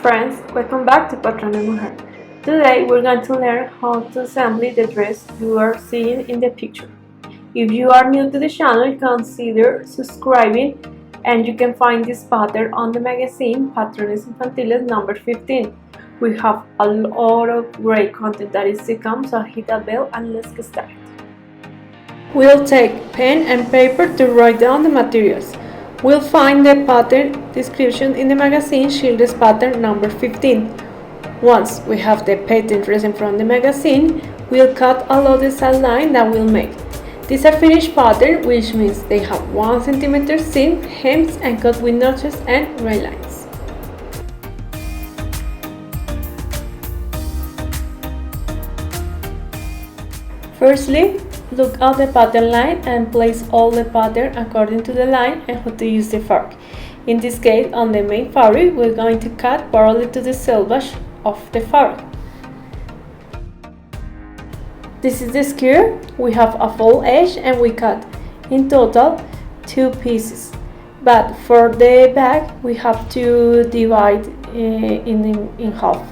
friends, welcome back to Patrón de Mujer. Today we're going to learn how to assemble the dress you are seeing in the picture. If you are new to the channel, consider subscribing, and you can find this pattern on the magazine Patrones Infantiles number 15. We have a lot of great content that is to come, so hit that bell and let's get started. We'll take pen and paper to write down the materials. We'll find the pattern description in the magazine Children's Pattern number 15. Once we have the pattern resin from the magazine, we'll cut along the side line that we'll make. This is a finished pattern, which means they have 1 cm seam, hems, and cut with notches and ray lines. Firstly, look at the pattern line and place all the pattern according to the line and how to use the fork. In this case, on the main fabric, we're going to cut parallel to the selvage of the fabric. This is the skirt. We have a full edge and we cut in total 2 pieces. But for the back, we have to divide in half.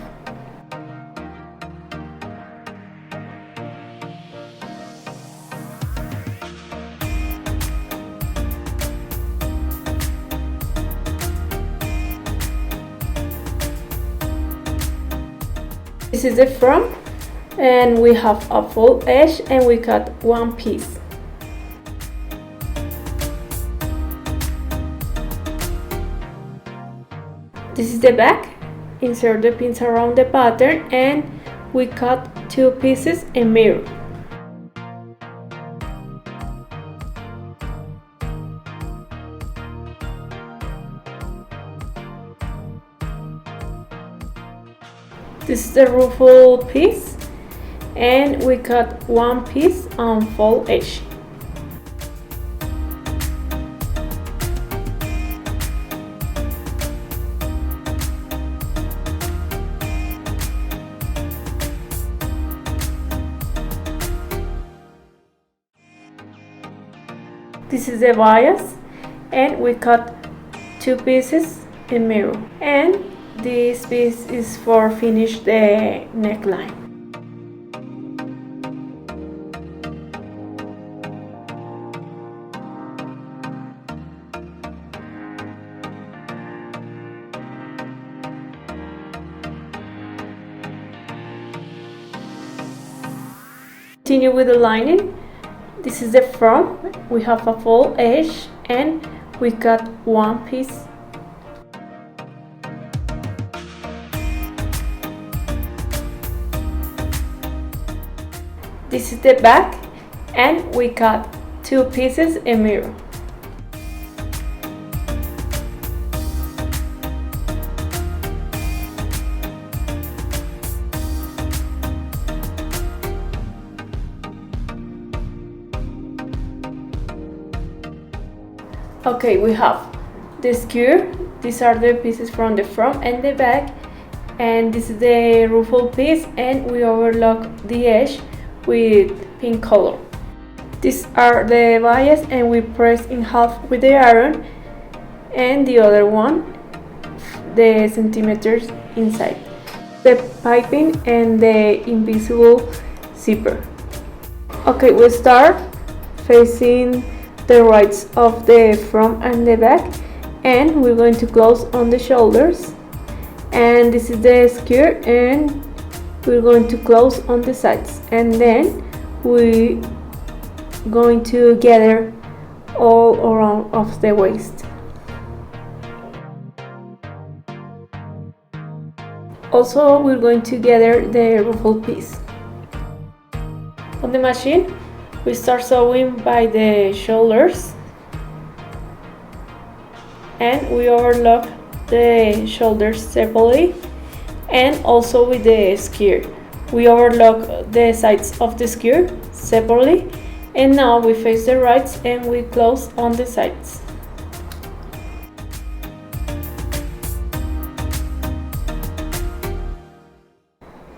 This is the front, and we have a full edge and we cut 1 piece. This is the back. Insert the pins around the pattern and we cut 2 pieces in mirror. This is the ruffle piece, and we cut 1 piece on full edge. This is the bias, and we cut 2 pieces in mirror. And this piece is for finish the neckline. Continue with the lining. This is the front. We have a full edge and we cut 1 piece. This is the back, and we cut 2 pieces in mirror. Okay, we have the skirt. These are the pieces from the front and the back, and this is the ruffle piece, and we overlock the edge with pink color. These are the bias, and we press in half with the iron, and the other one the centimeters inside. The piping and the invisible zipper. Okay, we start facing the rights of the front and the back, and we're going to close on the shoulders, and this is the skirt, and we're going to close on the sides, and then we're going to gather all around of the waist. Also, we're going to gather the ruffle piece. On the machine, we start sewing by the shoulders, and we overlock the shoulders separately, and also with the skirt. We overlock the sides of the skirt separately, and now we face the rights and we close on the sides.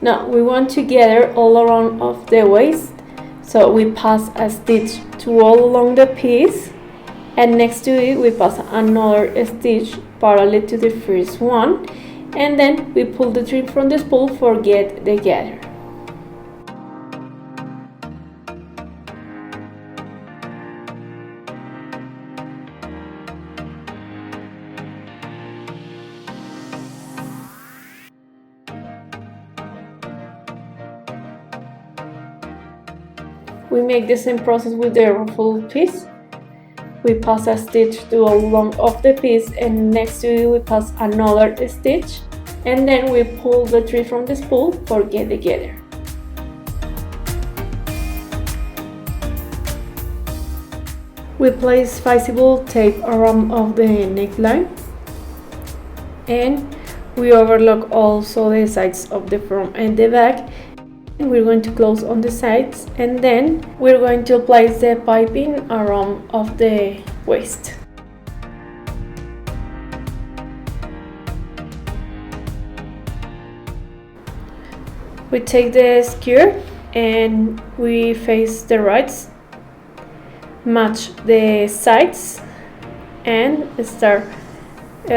Now we want to gather all around of the waist, so we pass a stitch to all along the piece, and next to it we pass another stitch parallel to the first one, and then we pull the thread from the spool for get the gather. We make the same process with the ruffle piece. We pass a stitch to all along of the piece, and next to it we pass another stitch, and then we pull the thread from the spool for get the gather. We place visible tape around of the neckline, and we overlock also the sides of the front and the back. We're going to close on the sides, and then we're going to place the piping around of the waist. We take the skirt and we face the right, match the sides, and start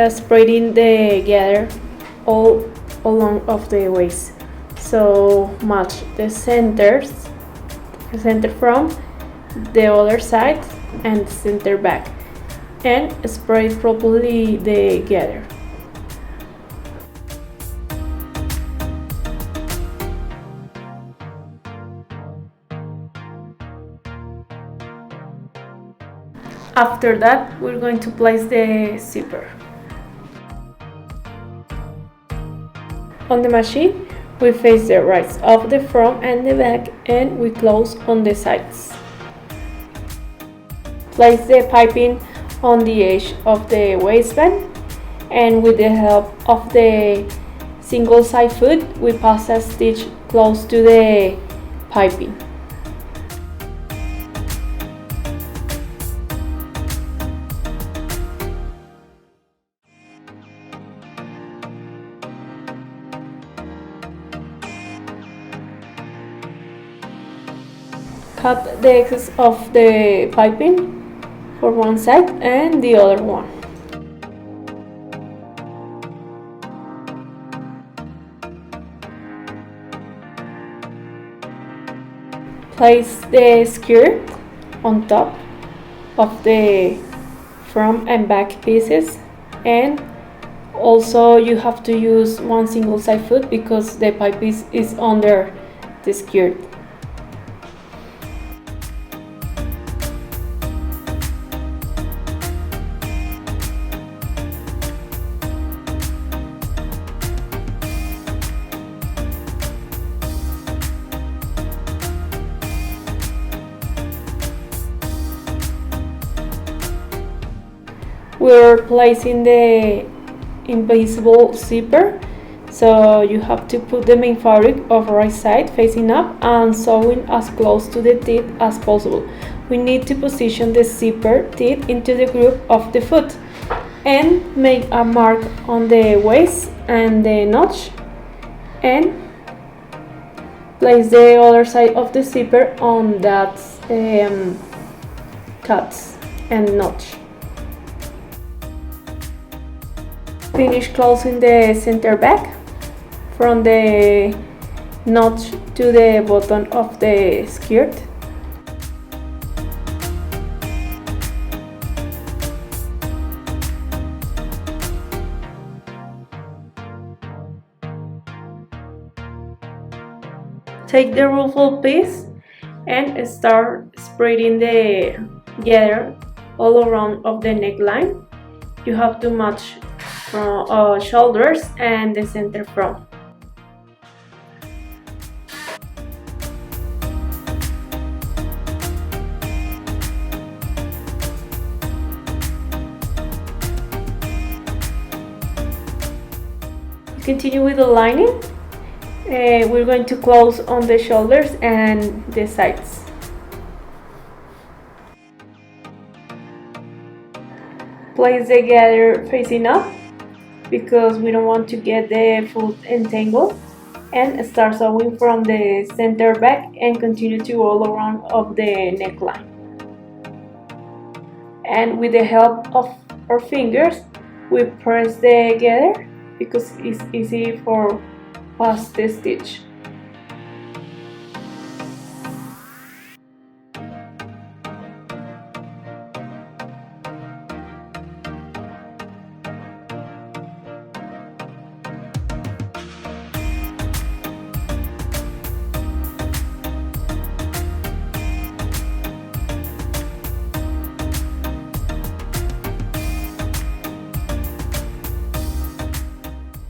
spreading the gather all along of the waist. So match the center from the other side and center back, and spread properly the gather. After that, we're going to place the zipper. On the machine, we face the right of the front and the back, and we close on the sides. Place the piping on the edge of the waistband, and with the help of the single side foot, we pass a stitch close to the piping. Cut the excess of the piping for one side and the other one. Place the skirt on top of the front and back pieces, and also you have to use one single side foot because the pipe is under the skirt. We're placing the invisible zipper, so you have to put the main fabric of right side facing up and sewing as close to the teeth as possible. We need to position the zipper teeth into the groove of the foot and make a mark on the waist and the notch, and place the other side of the zipper on that cuts and notch. Finish closing the center back from the notch to the bottom of the skirt. Take the ruffle piece and start spreading the gather all around of the neckline. You have to match from shoulders and the center front. Continue with the lining. We're going to close on the shoulders and the sides. Place the gather facing up because we don't want to get the foot entangled, and start sewing from the center back and continue to all around of the neckline. And with the help of our fingers, we press the gather because it's easy for pass the stitch.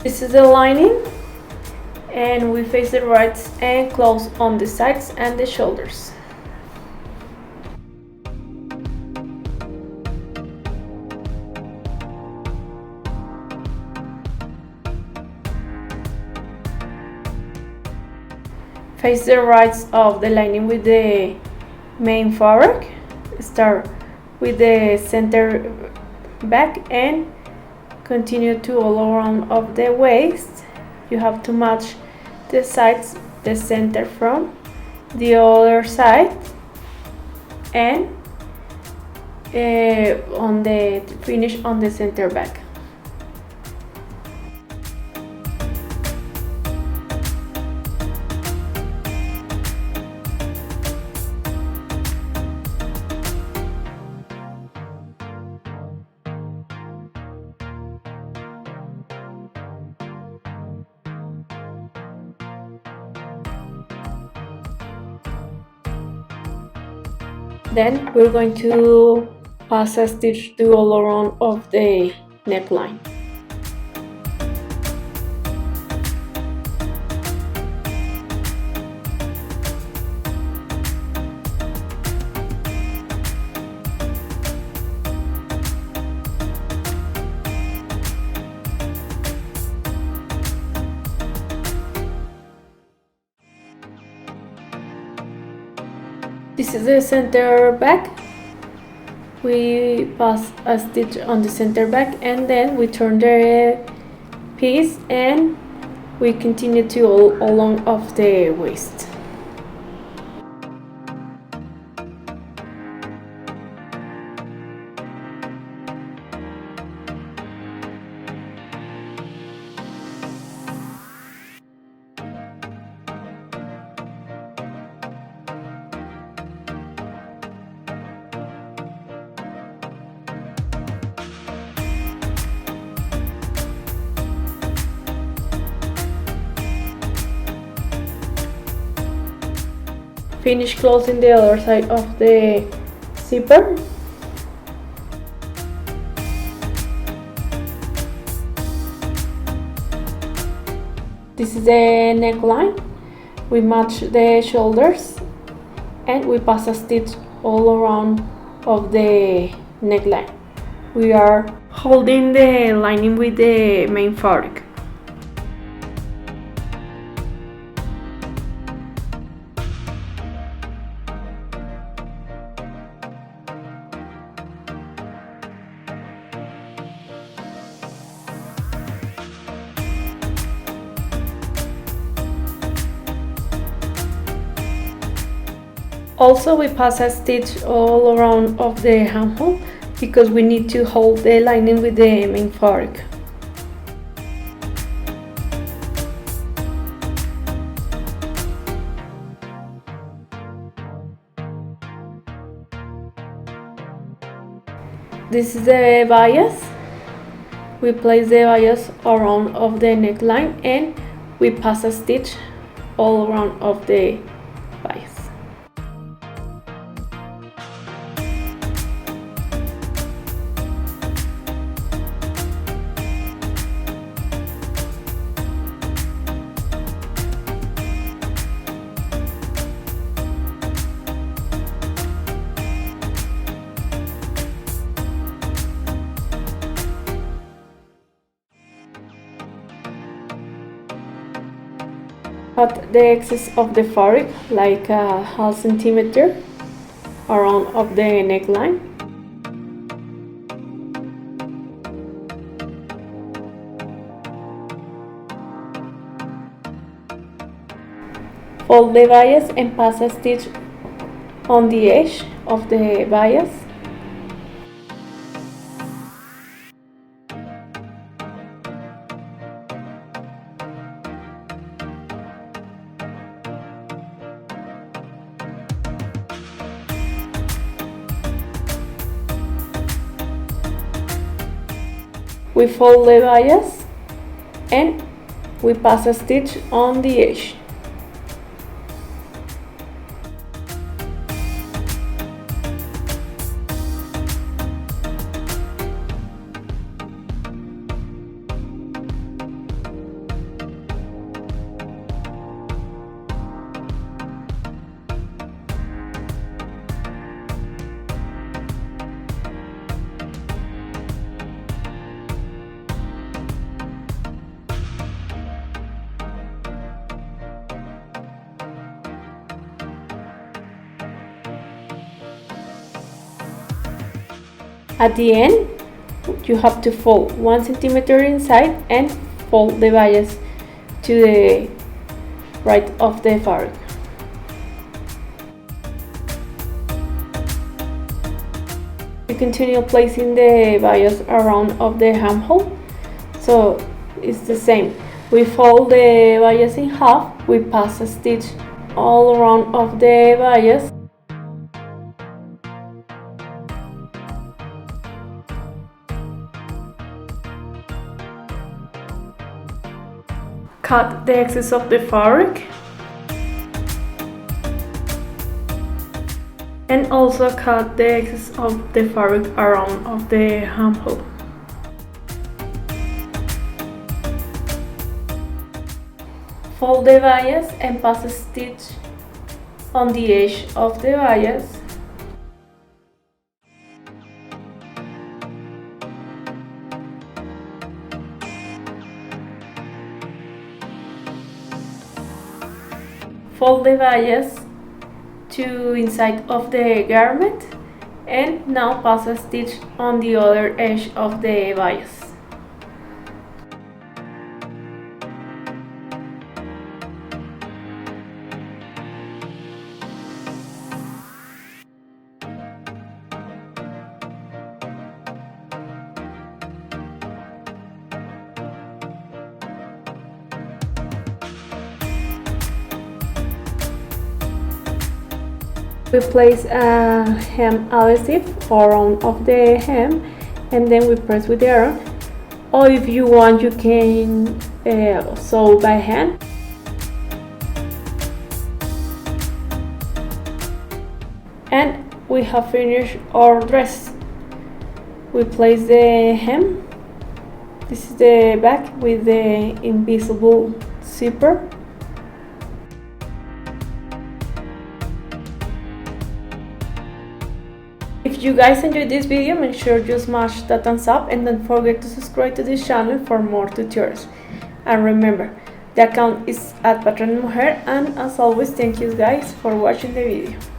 This is the lining, and we face it right and close on the sides and the shoulders. Face the right of the lining with the main fabric. Start with the center back and continue to all around of the waist. You have to match the sides, the center from the other side, and on the finish on the center back. Then we're going to pass a stitch to all around of the neckline. This is the center back. We pass a stitch on the center back and then we turn the piece and we continue to all along of the waist. Finish closing the other side of the zipper. This is the neckline. We match the shoulders and we pass a stitch all around of the neckline. We are holding the lining with the main fabric. Also, we pass a stitch all around of the armhole because we need to hold the lining with the main fabric. This is the bias. We place the bias around of the neckline and we pass a stitch all around of the bias. Cut the excess of the fabric, like a half centimeter, around of the neckline. Fold the bias and pass a stitch on the edge of the bias. we fold the bias and we pass a stitch on the edge. At the end, you have to fold 1 centimeter inside and fold the bias to the right of the fabric. We continue placing the bias around of the hem hole, so it's the same. We fold the bias in half, we pass a stitch all around of the bias. Cut the excess of the fabric and also cut the excess of the fabric around of the hem hole. Fold the bias and pass a stitch on the edge of the bias. Fold the bias to inside of the garment and now pass a stitch on the other edge of the bias. We place a hem adhesive around of the hem and then we press with the iron, or if you want you can sew by hand. And we have finished our dress. We place the hem, this is the back with the invisible zipper. If you guys enjoyed this video, make sure you smash that thumbs up and don't forget to subscribe to this channel for more tutorials. And remember, the account is @patronmujer, and as always, thank you guys for watching the video.